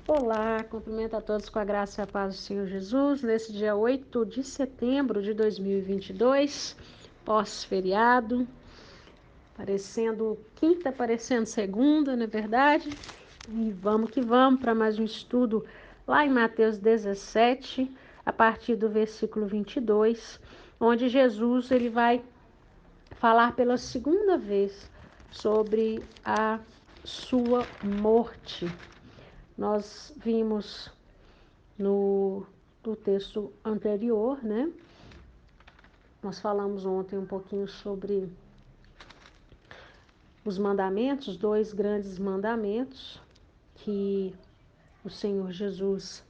Olá, cumprimento a todos com a graça e a paz do Senhor Jesus, nesse dia 8 de setembro de 2022, pós-feriado, parecendo quinta, parecendo segunda, não é verdade? E vamos que vamos para mais um estudo lá em Mateus 17, a partir do versículo 22, onde Jesus ele vai falar pela segunda vez sobre a sua morte. Nós vimos no texto anterior, né? Nós falamos ontem um pouquinho sobre os mandamentos, dois grandes mandamentos que o Senhor Jesus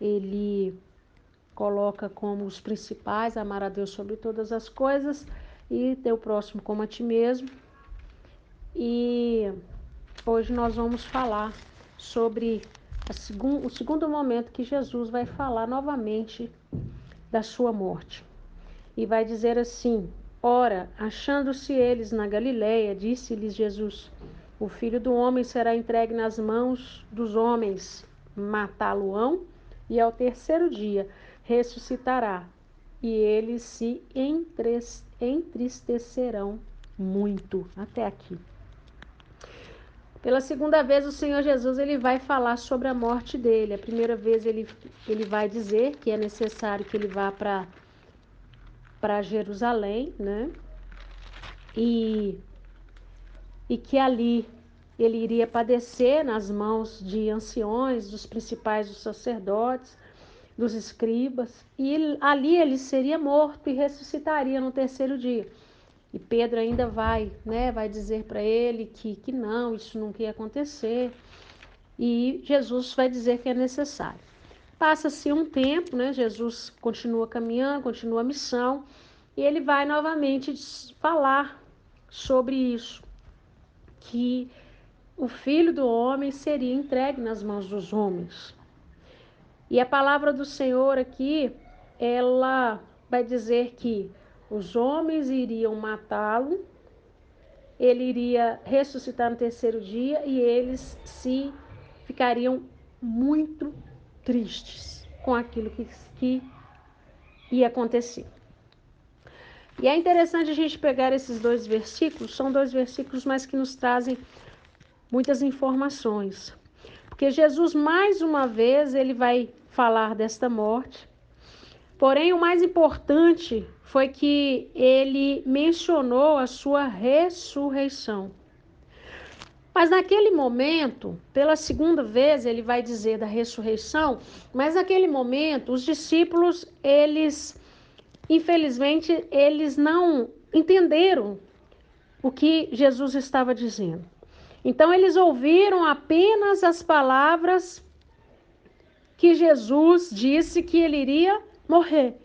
ele coloca como os principais: amar a Deus sobre todas as coisas e ter o próximo como a ti mesmo. E hoje nós vamos falar sobre o segundo momento que Jesus vai falar novamente da sua morte. E vai dizer assim: ora, achando-se eles na Galileia, disse-lhes Jesus: o Filho do Homem será entregue nas mãos dos homens, matá-lo-ão, e ao terceiro dia ressuscitará. E eles se entristecerão muito. Até aqui. Pela segunda vez, o Senhor Jesus ele vai falar sobre a morte dele. A primeira vez ele vai dizer que é necessário que ele vá para Jerusalém, né? E que ali ele iria padecer nas mãos de anciões, dos principais dos sacerdotes, dos escribas, e ali ele seria morto e ressuscitaria no terceiro dia. E Pedro ainda vai dizer para ele que não, isso nunca ia acontecer. E Jesus vai dizer que é necessário. Passa-se um tempo, né? Jesus continua caminhando, continua a missão, e ele vai novamente falar sobre isso, que o Filho do Homem seria entregue nas mãos dos homens. E a palavra do Senhor aqui, ela vai dizer que os homens iriam matá-lo, ele iria ressuscitar no terceiro dia e eles ficariam muito tristes com aquilo que ia acontecer. E é interessante a gente pegar esses dois versículos, são dois versículos, mas que nos trazem muitas informações. Porque Jesus, mais uma vez, ele vai falar desta morte. Porém, o mais importante foi que ele mencionou a sua ressurreição. Mas naquele momento, pela segunda vez, ele vai dizer da ressurreição, mas naquele momento, os discípulos, infelizmente, eles não entenderam o que Jesus estava dizendo. Então, eles ouviram apenas as palavras que Jesus disse que ele iria morrer.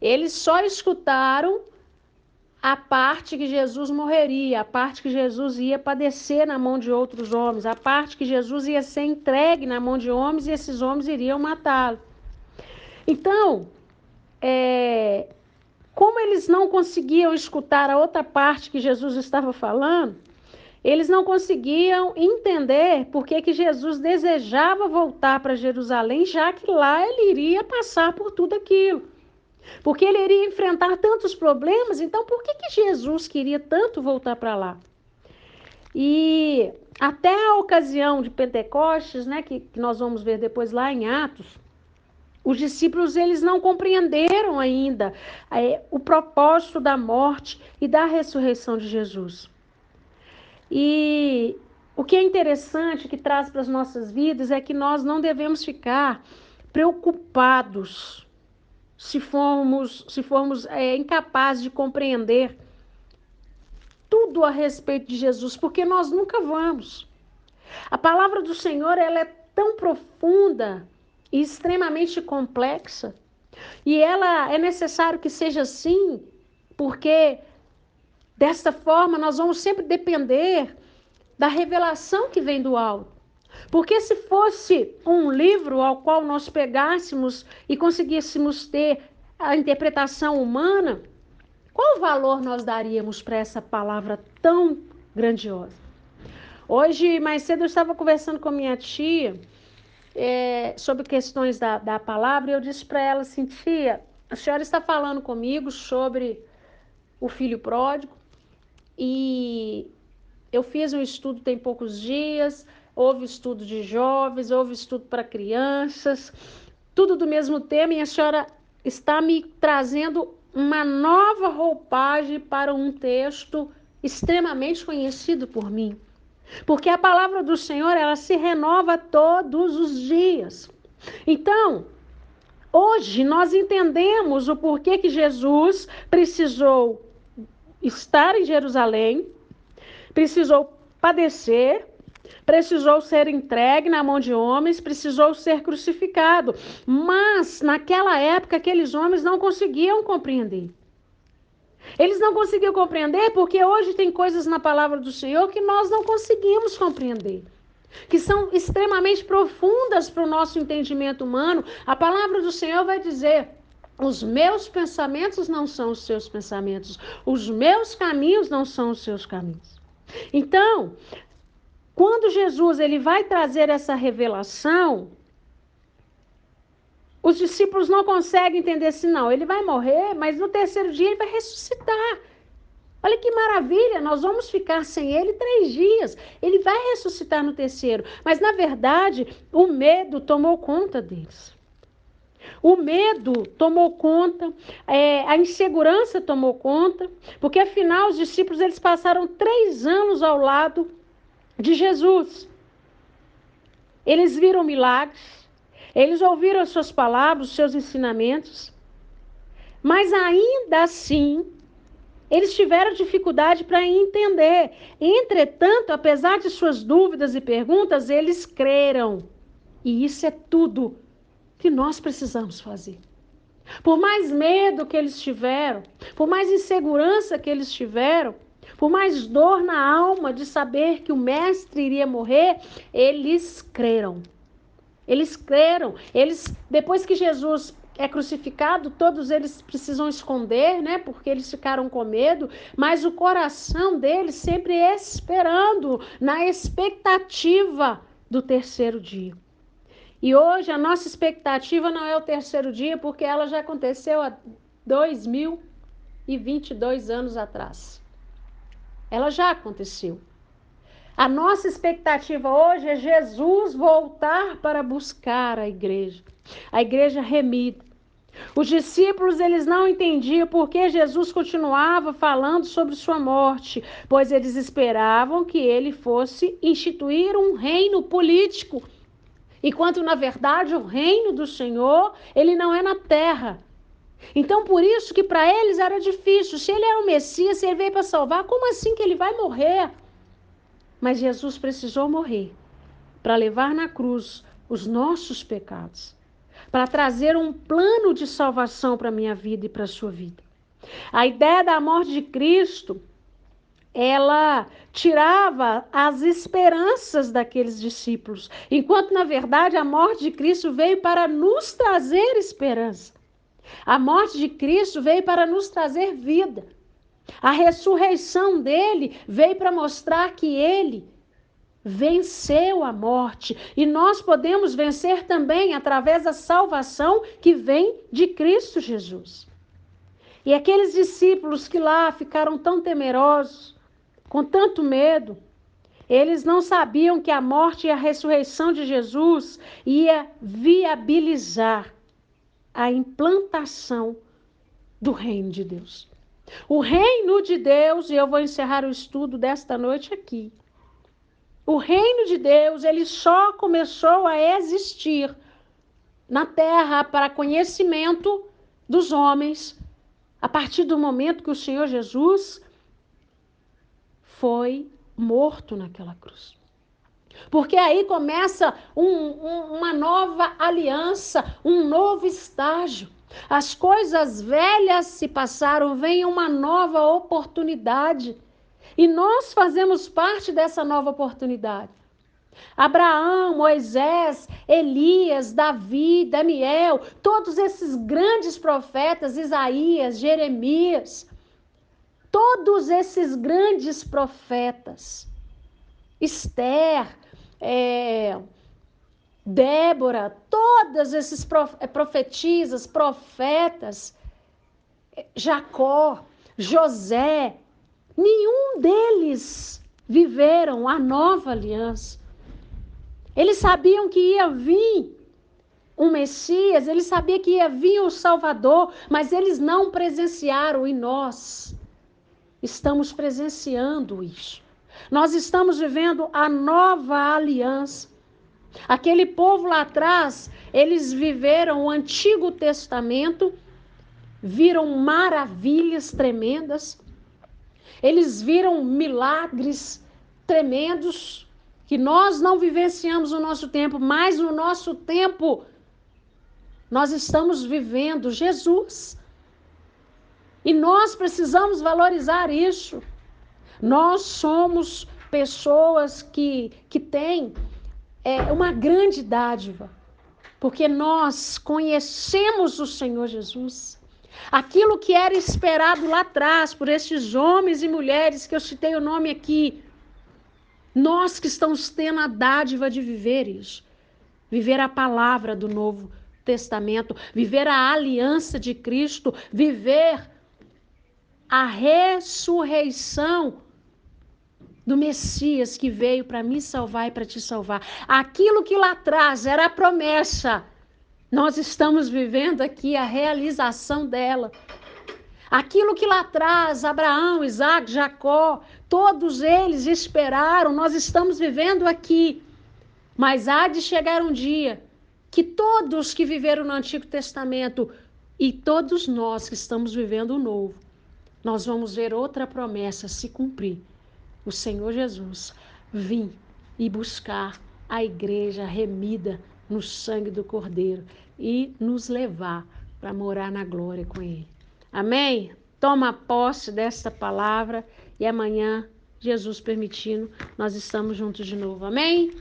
Eles só escutaram a parte que Jesus morreria, a parte que Jesus ia padecer na mão de outros homens, a parte que Jesus ia ser entregue na mão de homens e esses homens iriam matá-lo. Então, como eles não conseguiam escutar a outra parte que Jesus estava falando, eles não conseguiam entender por que Jesus desejava voltar para Jerusalém, já que lá ele iria passar por tudo aquilo. Porque ele iria enfrentar tantos problemas, então por que Jesus queria tanto voltar para lá? E até a ocasião de Pentecostes, né, que nós vamos ver depois lá em Atos, os discípulos eles não compreenderam ainda o propósito da morte e da ressurreição de Jesus. E o que é interessante, que traz para as nossas vidas, é que nós não devemos ficar preocupados se formos incapazes de compreender tudo a respeito de Jesus, porque nós nunca vamos. A palavra do Senhor ela é tão profunda e extremamente complexa, e ela é necessário que seja assim, porque desta forma nós vamos sempre depender da revelação que vem do alto. Porque se fosse um livro ao qual nós pegássemos e conseguíssemos ter a interpretação humana, qual valor nós daríamos para essa palavra tão grandiosa? Hoje, mais cedo, eu estava conversando com minha tia sobre questões da palavra, e eu disse para ela assim, tia, a senhora está falando comigo sobre o filho pródigo, e eu fiz um estudo tem poucos dias, houve estudo de jovens, houve estudo para crianças, tudo do mesmo tema, e a senhora está me trazendo uma nova roupagem para um texto extremamente conhecido por mim. Porque a palavra do Senhor, ela se renova todos os dias. Então, hoje nós entendemos o porquê que Jesus precisou estar em Jerusalém, precisou padecer, precisou ser entregue na mão de homens, precisou ser crucificado. Mas, naquela época, aqueles homens não conseguiam compreender. Eles não conseguiam compreender porque hoje tem coisas na palavra do Senhor que nós não conseguimos compreender, que são extremamente profundas para o nosso entendimento humano. A palavra do Senhor vai dizer: os meus pensamentos não são os seus pensamentos, os meus caminhos não são os seus caminhos. Então, quando Jesus ele vai trazer essa revelação, os discípulos não conseguem entender assim, não, ele vai morrer, mas no terceiro dia ele vai ressuscitar. Olha que maravilha, nós vamos ficar sem ele 3 dias. Ele vai ressuscitar no terceiro. Mas, na verdade, o medo tomou conta deles. O medo tomou conta, a insegurança tomou conta, porque, afinal, os discípulos eles passaram 3 anos ao lado de Jesus. Eles viram milagres, eles ouviram as suas palavras, os seus ensinamentos, mas ainda assim, eles tiveram dificuldade para entender. Entretanto, apesar de suas dúvidas e perguntas, eles creram. E isso é tudo que nós precisamos fazer. Por mais medo que eles tiveram, por mais insegurança que eles tiveram, por mais dor na alma de saber que o mestre iria morrer, eles creram. Eles creram. Depois que Jesus é crucificado, todos eles precisam esconder, né? Porque eles ficaram com medo, mas o coração deles sempre esperando, na expectativa do terceiro dia. E hoje a nossa expectativa não é o terceiro dia, porque ela já aconteceu há 2022 anos atrás. Ela já aconteceu. A nossa expectativa hoje é Jesus voltar para buscar a igreja remida. Os discípulos eles não entendiam por que Jesus continuava falando sobre sua morte, pois eles esperavam que ele fosse instituir um reino político, enquanto na verdade o reino do Senhor ele não é na terra. Então por isso que para eles era difícil. Se ele era o Messias, se ele veio para salvar, como assim que ele vai morrer? Mas Jesus precisou morrer para levar na cruz os nossos pecados, para trazer um plano de salvação para a minha vida e para a sua vida. A ideia da morte de Cristo, ela tirava as esperanças daqueles discípulos, enquanto na verdade a morte de Cristo veio para nos trazer esperança. A morte de Cristo veio para nos trazer vida. A ressurreição dele veio para mostrar que ele venceu a morte. E nós podemos vencer também através da salvação que vem de Cristo Jesus. E aqueles discípulos que lá ficaram tão temerosos, com tanto medo, eles não sabiam que a morte e a ressurreição de Jesus ia viabilizar a implantação do reino de Deus. O reino de Deus, e eu vou encerrar o estudo desta noite aqui. O reino de Deus, ele só começou a existir na terra para conhecimento dos homens a partir do momento que o Senhor Jesus foi morto naquela cruz. Porque aí começa uma nova aliança, um novo estágio. As coisas velhas se passaram, vem uma nova oportunidade. E nós fazemos parte dessa nova oportunidade. Abraão, Moisés, Elias, Davi, Daniel, todos esses grandes profetas, Isaías, Jeremias, todos esses grandes profetas, Esther, Débora, todas esses profetisas, profetas, Jacó, José, nenhum deles viveram a nova aliança. Eles sabiam que ia vir um Messias, eles sabiam que ia vir o Salvador, mas eles não presenciaram, e nós estamos presenciando isso. Nós estamos vivendo a nova aliança. Aquele povo lá atrás, eles viveram o Antigo Testamento, viram maravilhas tremendas, eles viram milagres tremendos, que nós não vivenciamos no nosso tempo, mas no nosso tempo, nós estamos vivendo Jesus. E nós precisamos valorizar isso. Nós somos pessoas que têm uma grande dádiva, porque nós conhecemos o Senhor Jesus. Aquilo que era esperado lá atrás por esses homens e mulheres que eu citei o nome aqui, nós que estamos tendo a dádiva de viver isso, viver a palavra do Novo Testamento, viver a aliança de Cristo, viver a ressurreição do Messias que veio para me salvar e para te salvar. Aquilo que lá atrás era a promessa, nós estamos vivendo aqui a realização dela. Aquilo que lá atrás Abraão, Isaac, Jacó, todos eles esperaram, nós estamos vivendo aqui. Mas há de chegar um dia que todos que viveram no Antigo Testamento e todos nós que estamos vivendo o Novo, nós vamos ver outra promessa se cumprir. O Senhor Jesus vir e buscar a igreja remida no sangue do Cordeiro e nos levar para morar na glória com Ele. Amém? Toma posse desta palavra e amanhã, Jesus permitindo, nós estamos juntos de novo. Amém?